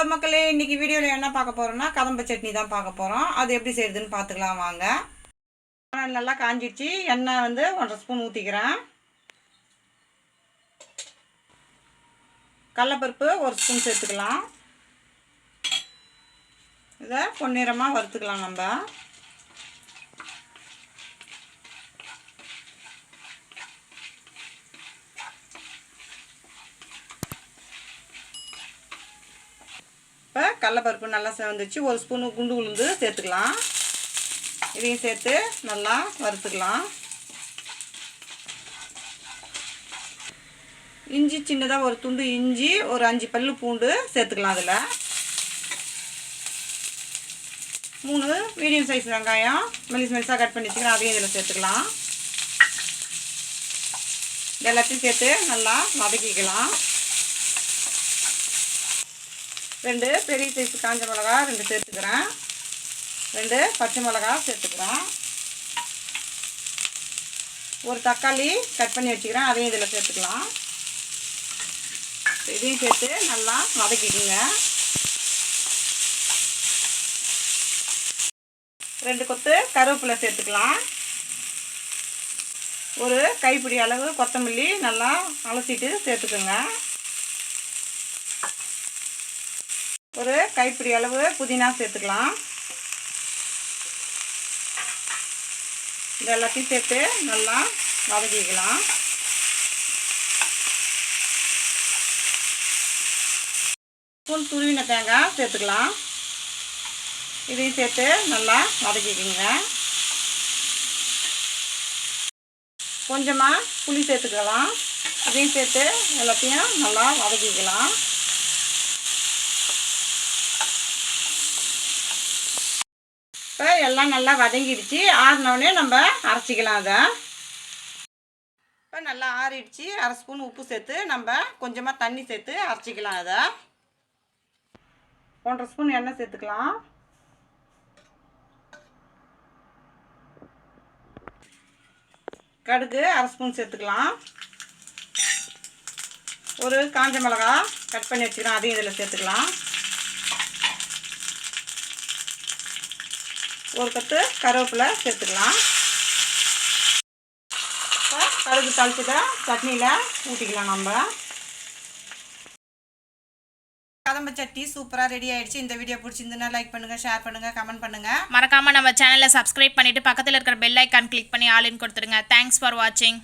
Hello மக்களே, இன்றைக்கி வீடியோவில் என்ன பார்க்க போகிறோம்னா கதம்ப சட்னி தான் பார்க்க போகிறோம். அது எப்படி செய்யுதுன்னு பார்த்துக்கலாம் வாங்க. நல்லா காஞ்சிடுச்சு. எண்ணெய் 1.5 ஸ்பூன் ஊற்றிக்கிறேன். கடலைப்பருப்பு 1 ஸ்பூன் சேர்த்துக்கலாம். இதை பொன்னிறமாக வறுத்துக்கலாம் நம்ம. இப்போ கடலைப்பருப்பு நல்லா செவந்துச்சு. 1 ஸ்பூனு குண்டு உளுந்து சேர்த்துக்கலாம். இதையும் சேர்த்து நல்லா வறுத்துக்கலாம். இஞ்சி சின்னதாக ஒரு துண்டு இஞ்சி, ஒரு 5 பல்லு பூண்டு சேர்த்துக்கலாம். அதில் 3 மீடியம் சைஸ் வெங்காயம் மெலிசாக கட் பண்ணி வச்சுக்கிறேன். அதையும் இதில் சேர்த்துக்கலாம். எல்லாத்தையும் சேர்த்து நல்லா வதக்கிக்கலாம். 2 பெரிய சைஸ் காஞ்ச மிளகா 2 சேர்த்துக்கிறேன். 2 பச்சை மிளகா சேர்த்துக்கிறேன். ஒரு தக்காளி கட் பண்ணி வச்சுக்கிறேன். அதையும் இதில் சேர்த்துக்கலாம். இதையும் சேர்த்து நல்லா வதக்கிக்குங்க. 2 கொத்து கருவேப்பிலை சேர்த்துக்கலாம். ஒரு கைப்பிடி அளவு கொத்தமல்லி நல்லா அலசிட்டு சேர்த்துக்குங்க. ஒரு கைப்பிடி அளவு புதினா சேர்த்துக்கலாம். இது எல்லாத்தையும் சேர்த்து நல்லா வதக்கிக்கலாம். ஸ்பூன் துருவின தேங்காய் சேர்த்துக்கலாம். இதையும் சேர்த்து நல்லா வதக்கிக்கோங்க. கொஞ்சமாக புளி சேர்த்துக்கலாம். இதையும் சேர்த்து எல்லாத்தையும் நல்லா வதக்கிக்கலாம். இப்போ எல்லாம் நல்லா வதங்கிடுச்சு. ஆறினோடனே நம்ம அரைச்சிக்கலாம். அதை இப்போ நல்லா ஆறிடுச்சு. 1/2 ஸ்பூன் உப்பு சேர்த்து நம்ம கொஞ்சமாக தண்ணி சேர்த்து அரைச்சிக்கலாம். அதை 1.5 ஸ்பூன் எண்ணெய் சேர்த்துக்கலாம். கடுகு 1/2 ஸ்பூன் சேர்த்துக்கலாம். ஒரு காஞ்ச மிளகா கட் பண்ணி வச்சுக்கிறேன். அதையும் இதில் சேர்த்துக்கலாம். ஒரு கத்து கருவேப்பிலை சேர்த்துக்கலாம். இப்போ கடுகு தாளிச்சுட்டா சட்னியில் ஊற்றிக்கலாம். நம்ம கதம்ப சட்னி சூப்பராக ரெடி ஆகிடுச்சு. இந்த வீடியோ பிடிச்சிருந்துன்னா லைக் பண்ணுங்கள், ஷேர் பண்ணுங்கள், கமெண்ட் பண்ணுங்கள். மறக்காமல் நம்ம சேனலை சப்ஸ்கிரைப் பண்ணிவிட்டு பக்கத்தில் இருக்கிற பெல் ஐக்கான் கிளிக் பண்ணி ஆல் இன் கொடுத்துருங்க. தேங்க்ஸ் ஃபார் வாட்சிங்.